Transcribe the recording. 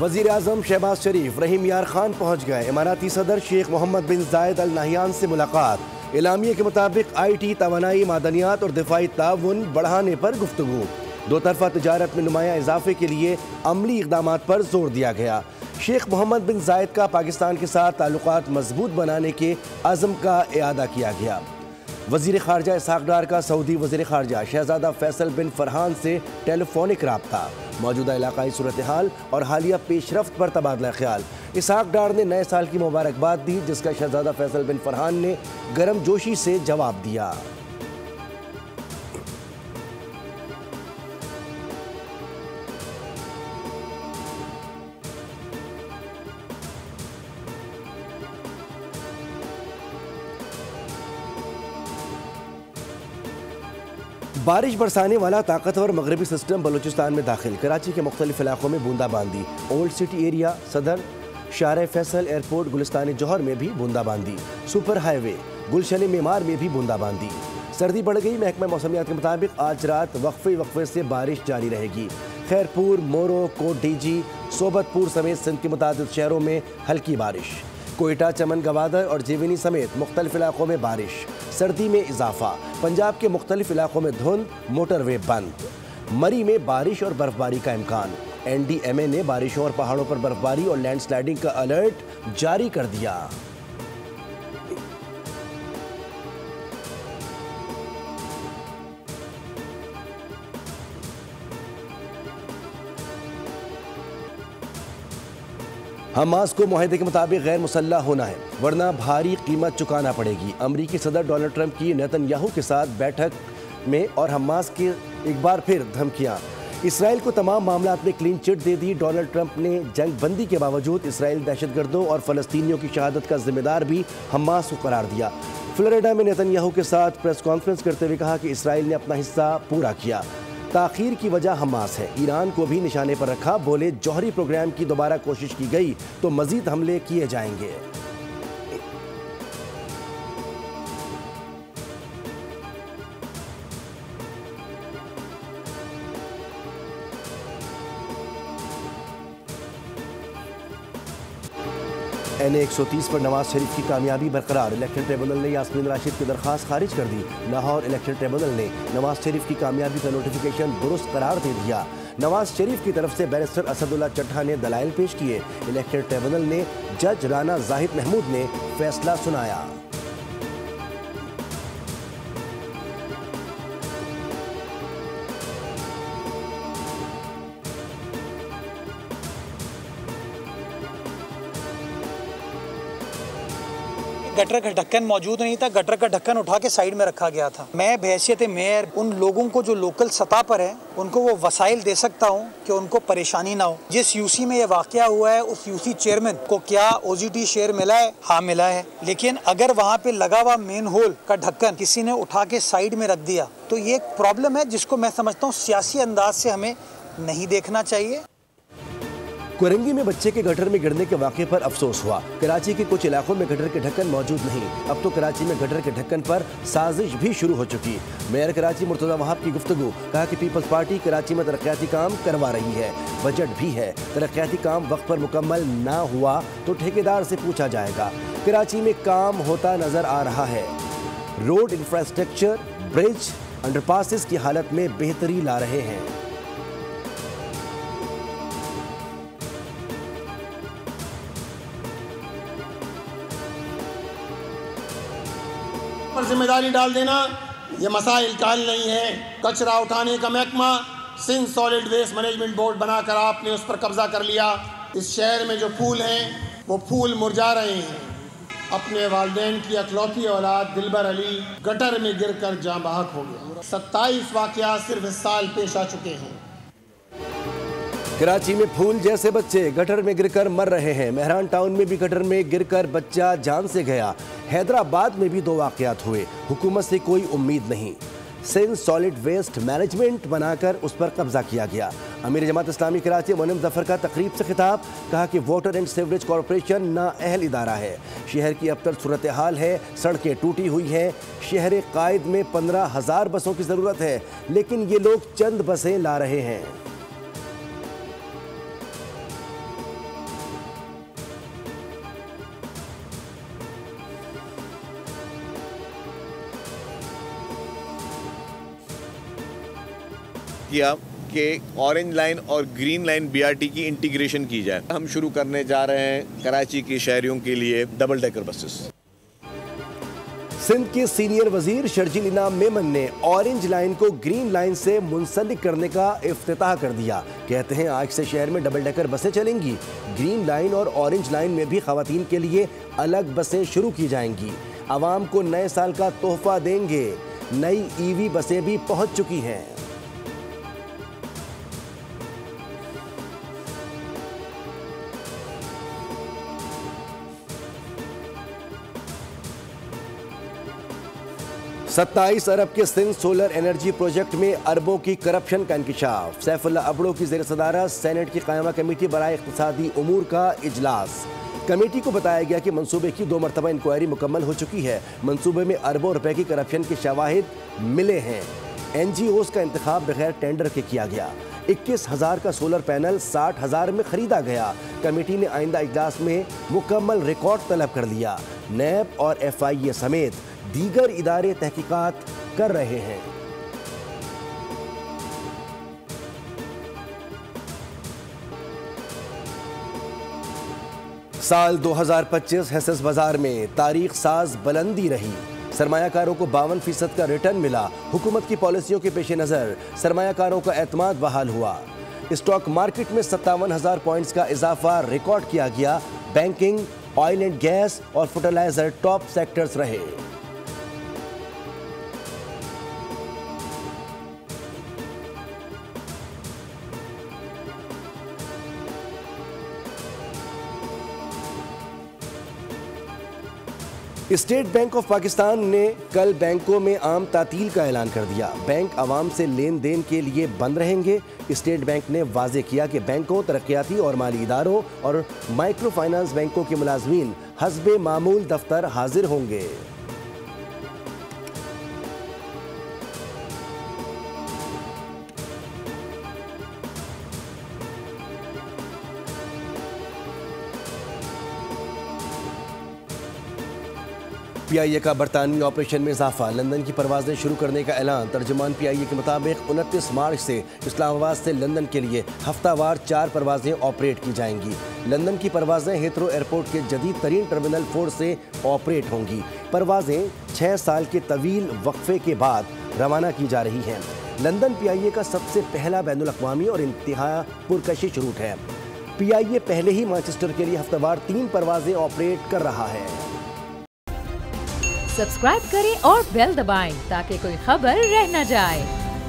वज़ीर आज़म शहबाज शरीफ रहीम यार खान पहुँच गए। इमाराती सदर शेख मोहम्मद बिन जायद अल नहयान से मुलाकात। एलामिया के मुताबिक IT, तवानाई, मादनियात और दिफाई ताउन बढ़ाने पर गुफ्तगू। दो तरफा तजारत में नुमाया इजाफे के लिए अमली इक़दाम पर जोर दिया गया। शेख मोहम्मद बिन जायद का पाकिस्तान के साथ ताल्लुकात मजबूत बनाने के अज़म का इआदा किया गया। वज़ीर ख़ारजा इसहाक़ डार का सऊदी वज़ीर ख़ारजा शहज़ादा फैसल बिन फरहान से टेलीफोनिक राब्ता। मौजूदा इलाकाई सूरत हाल और हालिया पेशरफ्त पर तबादला ख्याल। इसहाक़ डार ने नए साल की मुबारकबाद दी, जिसका शहज़ादा फैसल बिन फरहान ने गर्मजोशी से जवाब दिया। बारिश बरसाने वाला ताकतवर मगरबी सिस्टम बलूचिस्तान में दाखिल। कराची के मुख्तलिफ इलाकों में बूंदाबांदी। ओल्ड सिटी एरिया, सदर, शार फैसल, एयरपोर्ट, गुलिस्तान जौहर में भी बूंदाबांदी। सुपर हाईवे, गुलशन मेमार में भी बूंदाबांदी। सर्दी बढ़ गई। महकमा मौसमियात के मुताबिक आज रात वक्फे से बारिश जारी रहेगी। खैरपुर, मोरो, कोट डीजी, सोबतपुर समेत सिंध के मुतादिद शहरों में हल्की बारिश। कोयटा, चमन, गवादर और जीवनी समेत मुख्तलिफ इलाकों में बारिश। सर्दी में इजाफा। पंजाब के मुख्तलिफ इलाकों में धुंध, मोटरवे बंद। मरी में बारिश और बर्फबारी का इम्कान। NDMA ने बारिशों और पहाड़ों पर बर्फबारी और लैंडस्लाइडिंग का अलर्ट जारी कर दिया। हमास को मुआहदे के मुताबिक गैर मुसल्लह होना है, वरना भारी कीमत चुकाना पड़ेगी। अमरीकी सदर डोनाल्ड ट्रंप की नेतन्याहू के साथ बैठक में और हमास की एक बार फिर धमकियां। इसराइल को तमाम मामलात में क्लीन चिट दे दी। डोनाल्ड ट्रंप ने जंग बंदी के बावजूद इसराइल दहशतगर्दों और फलस्तीनियों की शहादत का जिम्मेदार भी हमास को करार दिया। फ्लोरिडा में नेतन्याहू के साथ प्रेस कॉन्फ्रेंस करते हुए कहा कि इसराइल ने अपना हिस्सा पूरा किया। ताखीर की वजह हमास है। ईरान को भी निशाने पर रखा। बोले, जौहरी प्रोग्राम की दोबारा कोशिश की गई तो मजीद हमले किए जाएंगे। NA 130 पर नवाज शरीफ की कामयाबी बरकरार। इलेक्शन ट्रिब्यूनल ने यास्मीन राशिद की दरख्वास्त खारिज कर दी। लाहौर इलेक्शन ट्रिब्यूनल ने नवाज शरीफ की कामयाबी का नोटिफिकेशन दुरुस्त करार दे दिया। नवाज शरीफ की तरफ से बैरिस्टर असदुल्ला चट्टा ने दलाइल पेश किए। इलेक्शन ट्रिब्यूनल ने जज राना जाहिद महमूद ने फैसला सुनाया। गटर का ढक्कन मौजूद नहीं था, गटर का ढक्कन उठा के साइड में रखा गया था। मैं बहैसियत मेयर उन लोगों को जो लोकल सतह पर है उनको वो वसाइल दे सकता हूँ कि उनको परेशानी ना हो। जिस UC में ये वाकया हुआ है उस UC चेयरमैन को क्या OGT शेयर मिला है? हाँ मिला है, लेकिन अगर वहाँ पे लगा हुआ मेन होल का ढक्कन किसी ने उठा के साइड में रख दिया तो ये एक प्रॉब्लम है जिसको मैं समझता हूँ सियासी अंदाज से हमें नहीं देखना चाहिए। कुरंगी में बच्चे के गटर में गिरने के वाक़े पर अफसोस हुआ। कराची के कुछ इलाकों में गटर के ढक्कन मौजूद नहीं। अब तो कराची में गटर के ढक्कन पर साजिश भी शुरू हो चुकी। मेयर कराची मुर्तज़ा वहाब की गुफ्तगू। कहा कि पीपल्स पार्टी कराची में तरक्याती काम करवा रही है, बजट भी है। तरक्याती काम वक्त पर मुकम्मल ना हुआ तो ठेकेदार से पूछा जाएगा। कराची में काम होता नजर आ रहा है। रोड इंफ्रास्ट्रक्चर, ब्रिज, अंडरपासेस की हालत में बेहतरी ला रहे हैं। पर जिम्मेदारी डाल देना ये मसाइल का हल नहीं है। कचरा उठाने का महकमा Sindh solid waste management board बनाकर आपने उस पर कब्जा कर लिया। इस शहर में जो फूल हैं वो फूल मुरझा रहे हैं। अपने वालिदैन की अकलौती औलाद दिलबर अली गटर में गिरकर जाँ बहक हो गया। 27 वाक़या सिर्फ इस साल पेश आ चुके हैं। कराची में फूल जैसे बच्चे गटर में गिरकर मर रहे हैं। मेहरान टाउन में भी गटर में गिरकर बच्चा जान से गया। हैदराबाद में भी 2 वाक़यात हुए। हुकूमत से कोई उम्मीद नहीं। सिंध सॉलिड वेस्ट मैनेजमेंट बनाकर उस पर कब्जा किया गया। अमीर जमात इस्लामी कराची मुनीम जफर का तकरीब से खिताब। कहा कि वाटर एंड सीवरेज कॉरपोरेशन नाअहल इदारा है। शहर की अबतर सूरत हाल है। सड़कें टूटी हुई हैं। शहर कायद में 15,000 बसों की ज़रूरत है, लेकिन ये लोग चंद बसें ला रहे हैं। किया कि ऑरेंज लाइन और ग्रीन लाइन BRT की इंटीग्रेशन की जाए। हम शुरू करने जा रहे हैं कराची के शहरियों के लिए डबल डेकर बसेस। सिंध के सीनियर वजीर शर्जील इनाम मेमन ने ऑरेंज लाइन को ग्रीन लाइन से मुंसलिक करने का इफ्तिताह कर दिया। कहते हैं आज से शहर में डबल डेकर बसें चलेंगी। ग्रीन लाइन और ऑरेंज लाइन में भी खवातीन के लिए अलग बसें शुरू की जाएंगी। आवाम को नए साल का तोहफा देंगे। नई EV बसें भी पहुंच चुकी हैं। $27 अरब के सिंध सोलर एनर्जी प्रोजेक्ट में अरबों की करप्शन का इंकिशाफ। सैफुल्लाह अबड़ो की ज़ेर सदारत सेनेट की कायमा कमेटी बराए इक़्तिसादी उमूर का इजलास। कमेटी को बताया गया कि मंसूबे की 2 मरतबा इंक्वायरी मुकम्मल हो चुकी है। मंसूबे में अरबों रुपए की करप्शन के शवाहिद मिले हैं। NGOs का इंतखाब बगैर टेंडर के किया गया। 21,000 का सोलर पैनल 60,000 में खरीदा गया। कमेटी ने आइंदा इजलास में मुकम्मल रिकॉर्ड तलब कर लिया। नैब और FIA समेत दीगर इदारे तहकीकात कर रहे हैं। साल 2025 हेसेस बाजार में तारीख साज बुलंदी रही। सरमायाकारों को 52% का रिटर्न मिला। हुकूमत की पॉलिसियों के पेश नज़र सरमायाकारों का एतमाद बहाल हुआ। स्टॉक मार्केट में 57,000 पॉइंट्स का इजाफा रिकॉर्ड किया गया। बैंकिंग, ऑयल एंड गैस और फर्टिलाइजर टॉप सेक्टर्स रहे। स्टेट बैंक ऑफ पाकिस्तान ने कल बैंकों में आम तातील का ऐलान कर दिया। बैंक आवाम से लेन देन के लिए बंद रहेंगे। स्टेट बैंक ने वाजे किया कि बैंकों, तरक्याती और माली इदारों और माइक्रो फाइनेंस बैंकों के मुलाजमीन हस्बे मामूल दफ्तर हाजिर होंगे। PIA का बरतानवी ऑपरेशन में इजाफा। लंदन की परवाजें शुरू करने का ऐलान। तर्जुमान PIA के मुताबिक 29 मार्च से इस्लामाबाद से लंदन के लिए हफ्तावार 4 परवाजें ऑपरेट की जाएंगी। लंदन की परवाजें हीथ्रो एयरपोर्ट के जदीद तरीन टर्मिनल 4 से ऑपरेट होंगी। परवाजें 6 साल के तवील वक्फे के बाद रवाना की जा रही हैं। लंदन PIA का सबसे पहला बैनुल अक़वामी और इंतहा पुरकशिश रूट है। PIA पहले ही मैनचेस्टर के लिए हफ्तावार 3 परवाजें ऑपरेट कर रहा है। सब्सक्राइब करें और बेल दबाएं ताकि कोई खबर रह न जाए।